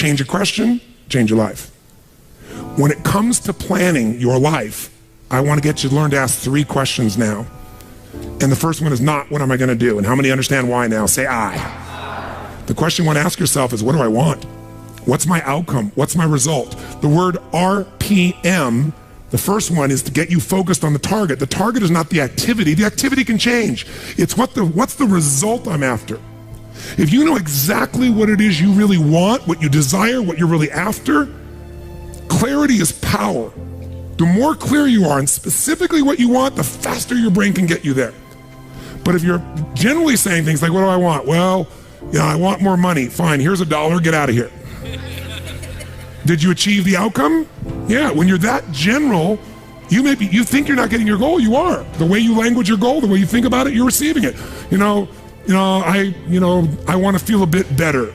Change a question, change your life. When it comes to planning your life, I want to get you to learn to ask 3 questions now. And the first one is not, what am I going to do? And how many understand why now? Say I. The question you want to ask yourself is, what do I want? What's my outcome? What's my result? The word RPM, the first one, is to get you focused on the target. The target is not the activity. The activity can change. It's what's the result I'm after. If you know exactly what it is you really want, what you desire, what you're really after, clarity is power. The more clear you are and specifically what you want, the faster your brain can get you there. But if you're generally saying things like, what do I want? Well, I want more money. Fine, here's $1, get out of here. Did you achieve the outcome? Yeah, when you're that general, you think you're not getting your goal, you are. The way you language your goal, the way you think about it, you're receiving it. I want to feel a bit better.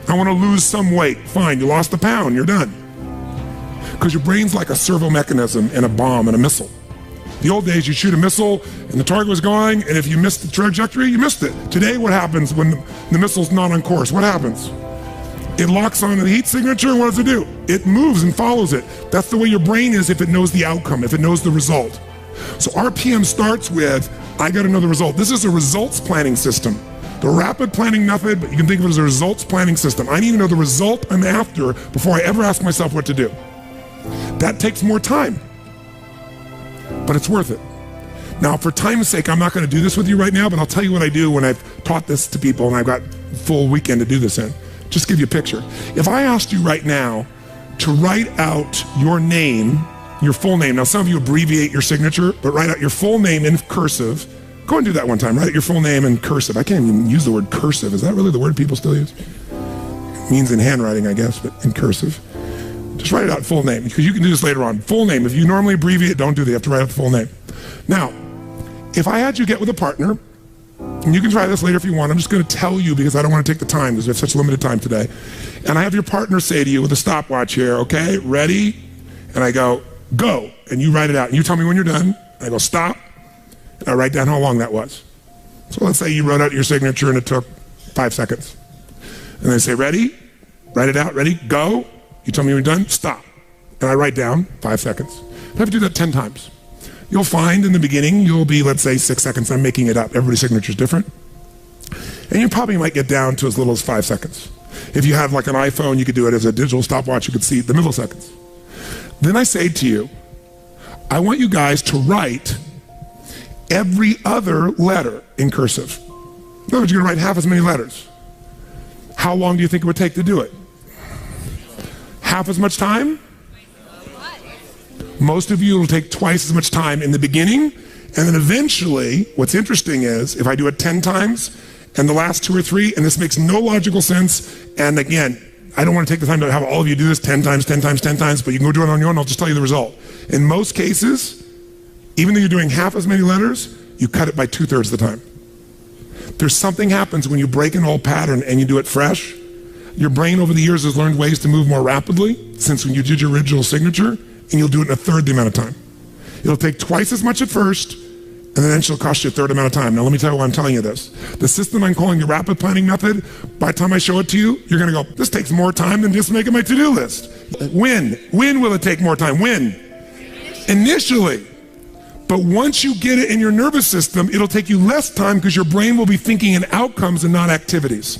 I want to lose some weight. Fine, you lost a pound, you're done. Because your brain's like a servo mechanism and a bomb and a missile. The old days, you shoot a missile and the target was going, and if you missed the trajectory, you missed it. Today, what happens when the missile's not on course? What happens? It locks onto the heat signature, and what does it do? It moves and follows it. That's the way your brain is if it knows the outcome, if it knows the result. So RPM starts with, I got to know the result. This is a results planning system. The rapid planning method, but you can think of it as a results planning system. I need to know the result I'm after before I ever ask myself what to do. That takes more time, but it's worth it. Now, for time's sake, I'm not going to do this with you right now, but I'll tell you what I do when I've taught this to people and I've got a full weekend to do this in. Just give you a picture. If I asked you right now to write out your name, your full name. Now, some of you abbreviate your signature, but write out your full name in cursive. Go and do that one time. Write out your full name in cursive. I can't even use the word cursive. Is that really the word people still use? It means in handwriting, I guess, but in cursive. Just write it out full name, because you can do this later on. Full name. If you normally abbreviate, don't do that. You have to write out the full name. Now, if I had you get with a partner, and you can try this later if you want, I'm just going to tell you because I don't want to take the time because we have such limited time today. And I have your partner say to you with a stopwatch here, okay, ready? And I go, go. And you write it out. And you tell me when you're done. I go, stop. And I write down how long that was. So let's say you wrote out your signature and it took 5 seconds. And they say, ready? Write it out. Ready? Go. You tell me when you're done. Stop. And I write down 5 seconds. I have to do that 10 times. You'll find in the beginning, you'll be, let's say, 6 seconds. I'm making it up. Everybody's signature is different. And you probably might get down to as little as 5 seconds. If you have like an iPhone, you could do it as a digital stopwatch. You could see the milliseconds. Then I say to you, I want you guys to write every other letter in cursive. In other words, you're going to write half as many letters. How long do you think it would take to do it? Half as much time? Most of you will take twice as much time in the beginning, and then eventually, what's interesting is, if I do it 10 times, and the last 2 or 3, and this makes no logical sense, and again, I don't want to take the time to have all of you do this 10 times, 10 times, 10 times, but you can go do it on your own, I'll just tell you the result. In most cases, even though you're doing half as many letters, you cut it by 2/3 of the time. There's something happens when you break an old pattern and you do it fresh. Your brain over the years has learned ways to move more rapidly since when you did your original signature, and you'll do it in 1/3 the amount of time. It'll take twice as much at first, and then it'll cost you 1/3 amount of time. Now let me tell you why I'm telling you this. The system I'm calling the rapid planning method, by the time I show it to you, you're gonna go, this takes more time than just making my to-do list. When will it take more time? When? Initially. But once you get it in your nervous system, it'll take you less time because your brain will be thinking in outcomes and not activities.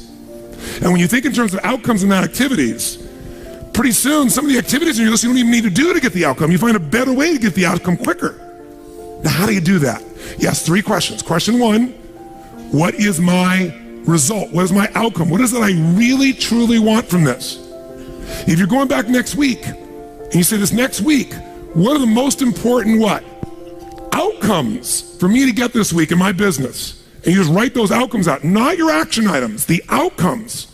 And when you think in terms of outcomes and not activities, pretty soon, some of the activities on your list you don't even need to do to get the outcome. You find a better way to get the outcome quicker. Now, how do you do that? Yes, 3 questions. Question 1, what is my result? What is my outcome? What is it I really, truly want from this? If you're going back next week, and you say this next week, what are the most important outcomes for me to get this week in my business? And you just write those outcomes out, not your action items, the outcomes.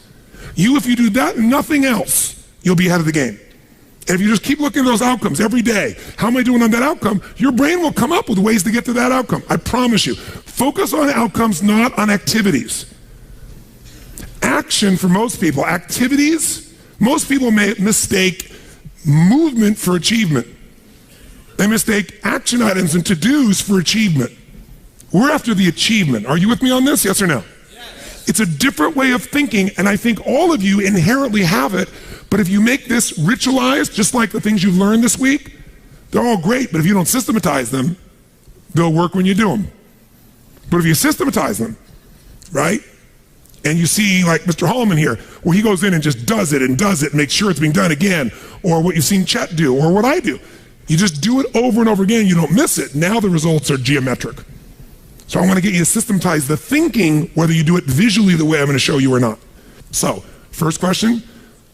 If you do that and nothing else, you'll be ahead of the game. And if you just keep looking at those outcomes every day, how am I doing on that outcome? Your brain will come up with ways to get to that outcome. I promise you. Focus on outcomes, not on activities. Action for most people, activities, most people may mistake movement for achievement. They mistake action items and to-dos for achievement. We're after the achievement. Are you with me on this? Yes or no? Yes. It's a different way of thinking, and I think all of you inherently have it, But if you make this ritualized, just like the things you've learned this week, they're all great, but if you don't systematize them, they'll work when you do them. But if you systematize them, right? And you see like Mr. Holloman here, where he goes in and just does it and makes sure it's being done again, or what you've seen Chet do, or what I do. You just do it over and over again, you don't miss it. Now the results are geometric. So I want to get you to systematize the thinking, whether you do it visually the way I'm going to show you or not. So, first question,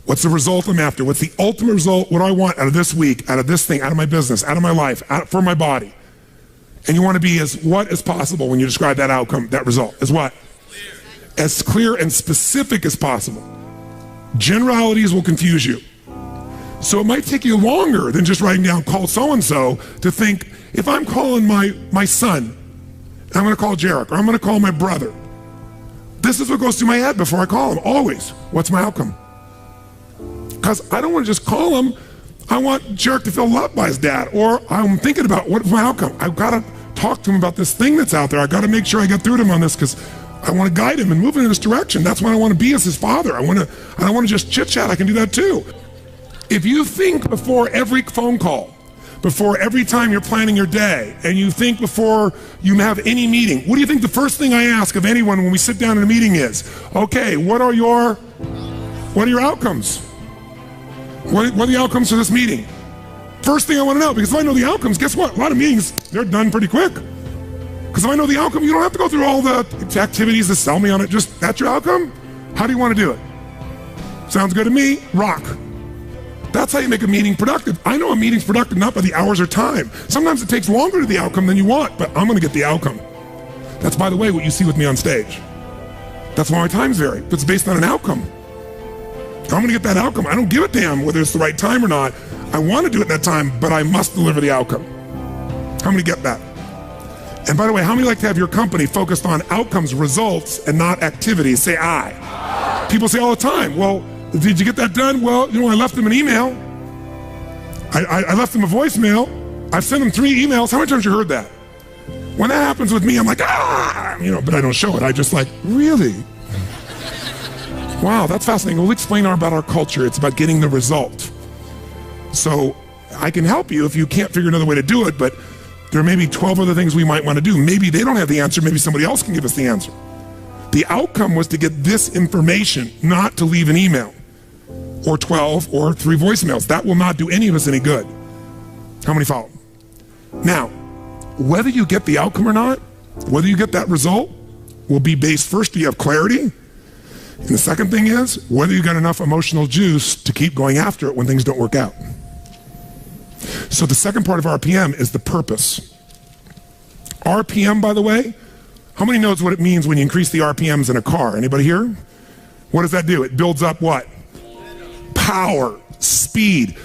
what's the result I'm after? What's the ultimate result? What do I want out of this week, out of this thing, out of my business, out of my life, for my body? And you want to be as what as possible when you describe that outcome, that result. As what? As clear and specific as possible. Generalities will confuse you. So it might take you longer than just writing down call so-and-so to think, if I'm calling my son, I'm going to call Jarek, or I'm going to call my brother. This is what goes through my head before I call him, always. What's my outcome? Because I don't want to just call him. I want Jarek to feel loved by his dad. Or I'm thinking about what's my outcome. I've got to talk to him about this thing that's out there. I've got to make sure I get through to him on this because I want to guide him and move him in this direction. That's what I want to be as his father. I don't want to just chit-chat. I can do that too. If you think before every phone call, before every time you're planning your day, and you think before you have any meeting, what do you think the first thing I ask of anyone when we sit down in a meeting is? Okay, what are your outcomes? What are the outcomes for this meeting? First thing I want to know, because if I know the outcomes, guess what? A lot of meetings, they're done pretty quick. Because if I know the outcome, you don't have to go through all the activities to sell me on it. Just, that's your outcome? How do you want to do it? Sounds good to me? Rock. That's how you make a meeting productive. I know a meeting's productive not by the hours or time. Sometimes it takes longer to the outcome than you want, but I'm going to get the outcome. That's, by the way, what you see with me on stage. That's why my times vary. But it's based on an outcome. I'm going to get that outcome. I don't give a damn whether it's the right time or not. I want to do it in that time, but I must deliver the outcome. How many get that? And by the way, how many like to have your company focused on outcomes, results, and not activities? Say I. People say all the time, well, did you get that done? Well, I left them an email. I left them a voicemail. I've sent them 3 emails. How many times have you heard that? When that happens with me, I'm like, but I don't show it. I just like, really? Wow, that's fascinating. We'll explain about our culture. It's about getting the result. So I can help you if you can't figure another way to do it, but there may be 12 other things we might want to do. Maybe they don't have the answer. Maybe somebody else can give us the answer. The outcome was to get this information, not to leave an email. Or 12 or 3 voicemails. That will not do any of us any good. How many follow? Now, whether you get the outcome or not, whether you get that result, will be based first, do you have clarity? And the second thing is, whether you got enough emotional juice to keep going after it when things don't work out. So the second part of RPM is the purpose. RPM, by the way, how many knows what it means when you increase the RPMs in a car? Anybody here? What does that do? It builds up what? Power, speed.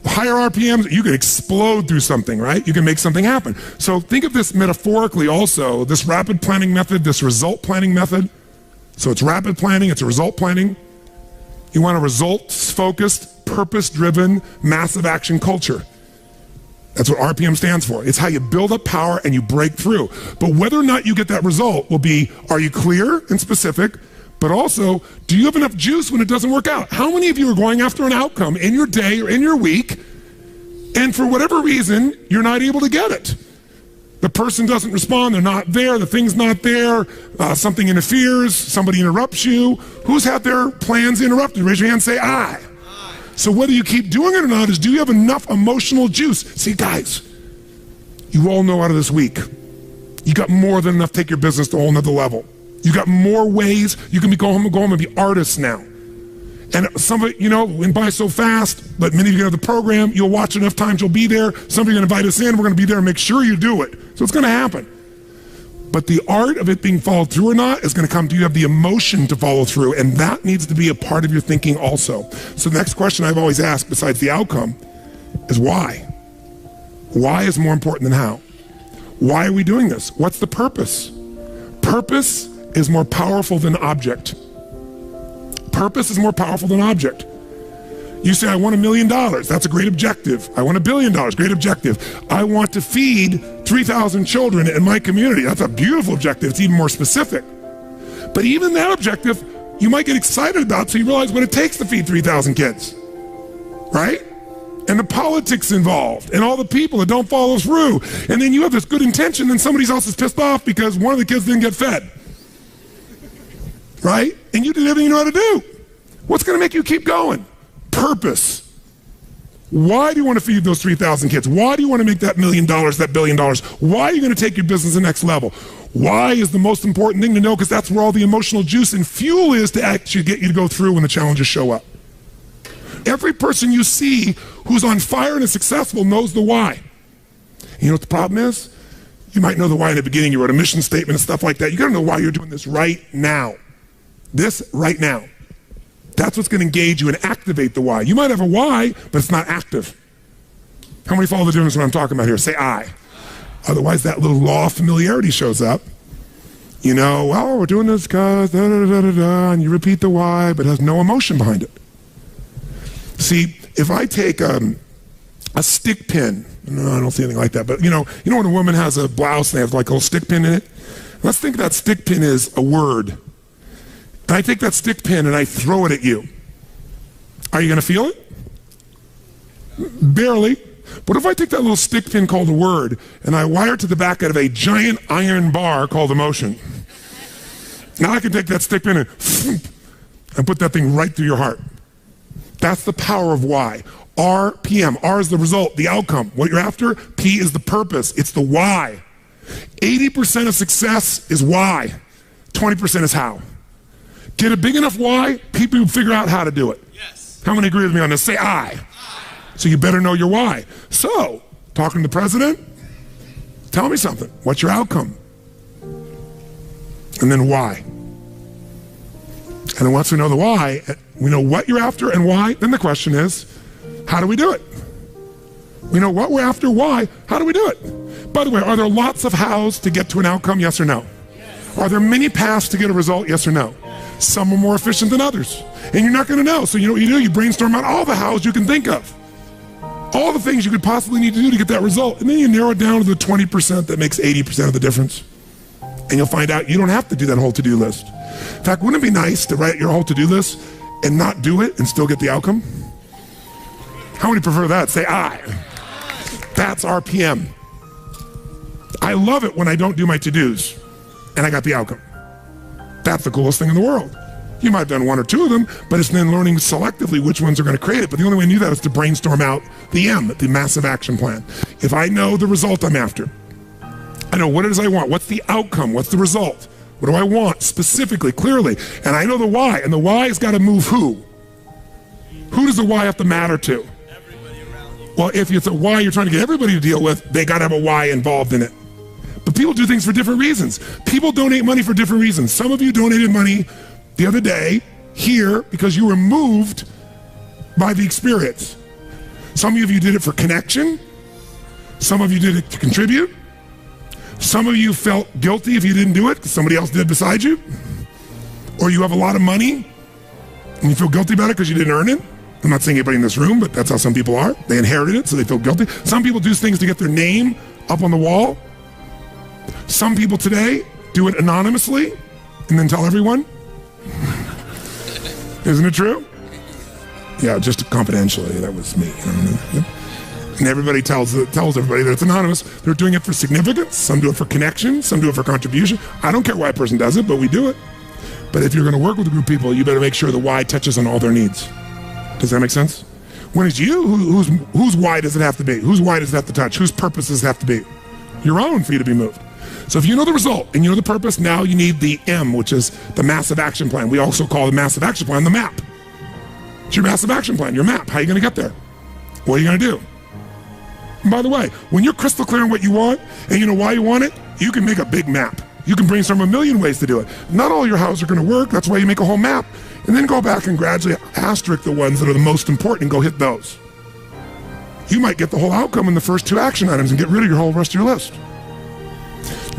Higher RPMs, you can explode through something, right? You can make something happen. So think of this metaphorically also, this rapid planning method, this result planning method. So it's rapid planning, it's a result planning. You want a results-focused, purpose-driven, massive action culture. That's what RPM stands for. It's how you build up power and you break through. But whether or not you get that result will be, are you clear and specific? But also, do you have enough juice when it doesn't work out? How many of you are going after an outcome in your day or in your week, and for whatever reason, you're not able to get it? The person doesn't respond, they're not there, the thing's not there, something interferes, somebody interrupts you. Who's had their plans interrupted? Raise your hand, say I. So whether you keep doing it or not is, do you have enough emotional juice? See, guys, you all know out of this week, you got more than enough to take your business to a whole nother level. You got more ways. You can go home and be artists now. And some of it, went by so fast, but many of you have the program. You'll watch enough times, you'll be there. Somebody's going to invite us in. We're going to be there and make sure you do it. So it's going to happen. But the art of it being followed through or not is going to come. Do you have the emotion to follow through? And that needs to be a part of your thinking also. So the next question I've always asked, besides the outcome, is why? Why is more important than how? Why are we doing this? What's the purpose? Purpose is more powerful than object. Purpose is more powerful than object. You say, I want $1 million. That's a great objective. I want $1 billion. Great objective. I want to feed 3,000 children in my community. That's a beautiful objective. It's even more specific. But even that objective, you might get excited about, so you realize what it takes to feed 3,000 kids. right? And the politics involved and all the people that don't follow through. And then you have this good intention and somebody else is pissed off because one of the kids didn't get fed, right? And you did everything you know how to do. What's going to make you keep going? Purpose. Why do you want to feed those 3,000 kids? Why do you want to make that $1 million, that $1 billion? Why are you going to take your business to the next level? Why is the most important thing to know? Because that's where all the emotional juice and fuel is to actually get you to go through when the challenges show up. Every person you see who's on fire and is successful knows the why. You know what the problem is? You might know the why in the beginning. You wrote a mission statement and stuff like that. You got to know why you're doing this right now. This right now. That's what's going to engage you and activate the why. You might have a why, but it's not active. How many follow the difference what I'm talking about here? Say I. Otherwise, that little law of familiarity shows up. You know, well, we're doing this because da-da-da-da-da, and you repeat the why, but it has no emotion behind it. See, if I take a stick pin, no, I don't see anything like that, but you know when a woman has a blouse and they have like a little stick pin in it? Let's think that stick pin is a word. And I take that stick pin and I throw it at you. Are you going to feel it? Barely. But if I take that little stick pin called a word and I wire it to the back of a giant iron bar called emotion, now I can take that stick pin and put that thing right through your heart. That's the power of why. RPM. R is the result, the outcome. What you're after, P is the purpose. It's the why. 80% of success is why. 20% is how. Get a big enough why, people will figure out how to do it. Yes. How many agree with me on this? Say I. So you better know your why. So, talking to the president, tell me something. What's your outcome? And then why? And then once we know the why, we know what you're after and why, then the question is, how do we do it? We know what we're after, why, how do we do it? By the way, are there lots of hows to get to an outcome, yes or no? Yes. Are there many paths to get a result, yes or no? Some are more efficient than others. And you're not going to know. So you know what you do? You brainstorm out all the hows you can think of. All the things you could possibly need to do to get that result. And then you narrow it down to the 20% that makes 80% of the difference. And you'll find out you don't have to do that whole to-do list. In fact, wouldn't it be nice to write your whole to-do list and not do it and still get the outcome? How many prefer that? Say I. That's RPM. I love it when I don't do my to-dos and I got the outcome. That's the coolest thing in the world. You might have done one or two of them, but it's then learning selectively which ones are going to create it. But the only way to do that is to brainstorm out the M, the massive action plan. If I know the result I'm after, I know what it is I want, what's the outcome, what's the result, what do I want specifically, clearly, and I know the why, and the why has got to move who? Who does the why have to matter to? Everybody around you. Well, if it's a why you're trying to get everybody to deal with, they got to have a why involved in it. But people do things for different reasons. People donate money for different reasons. Some of you donated money the other day here because you were moved by the experience. Some of you did it for connection. Some of you did it to contribute. Some of you felt guilty if you didn't do it because somebody else did beside you. Or you have a lot of money and you feel guilty about it because you didn't earn it. I'm not saying anybody in this room, but that's how some people are. They inherited it, so they feel guilty. Some people do things to get their name up on the wall. Some people today do it anonymously and then tell everyone. Isn't it true? Yeah, just confidentially. That was me. And everybody tells everybody that it's anonymous. They're doing it for significance. Some do it for connection. Some do it for contribution. I don't care why a person does it, but we do it. But if you're going to work with a group of people, you better make sure the why touches on all their needs. Does that make sense? When it's you, whose why does it have to be? Whose why does it have to touch? Whose purpose does it have to be? Your own, for you to be moved. So if you know the result and you know the purpose, now you need the M, which is the massive action plan. We also call the massive action plan the map. It's your massive action plan, your map. How are you going to get there? What are you going to do? And by the way, when you're crystal clear on what you want and you know why you want it, you can make a big map. You can brainstorm a million ways to do it. Not all your houses are going to work. That's why you make a whole map. And then go back and gradually asterisk the ones that are the most important and go hit those. You might get the whole outcome in the first two action items and get rid of your whole rest of your list.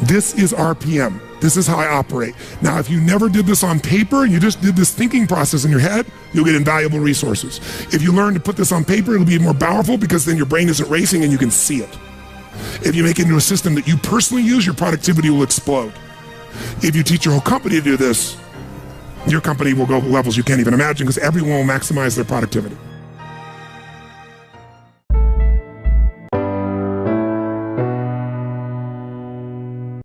This is RPM. This is how I operate. Now, if you never did this on paper and you just did this thinking process in your head, you'll get invaluable resources. If you learn to put this on paper, it'll be more powerful because then your brain isn't racing and you can see it. If you make it into a system that you personally use, your productivity will explode. If you teach your whole company to do this, your company will go to levels you can't even imagine because everyone will maximize their productivity.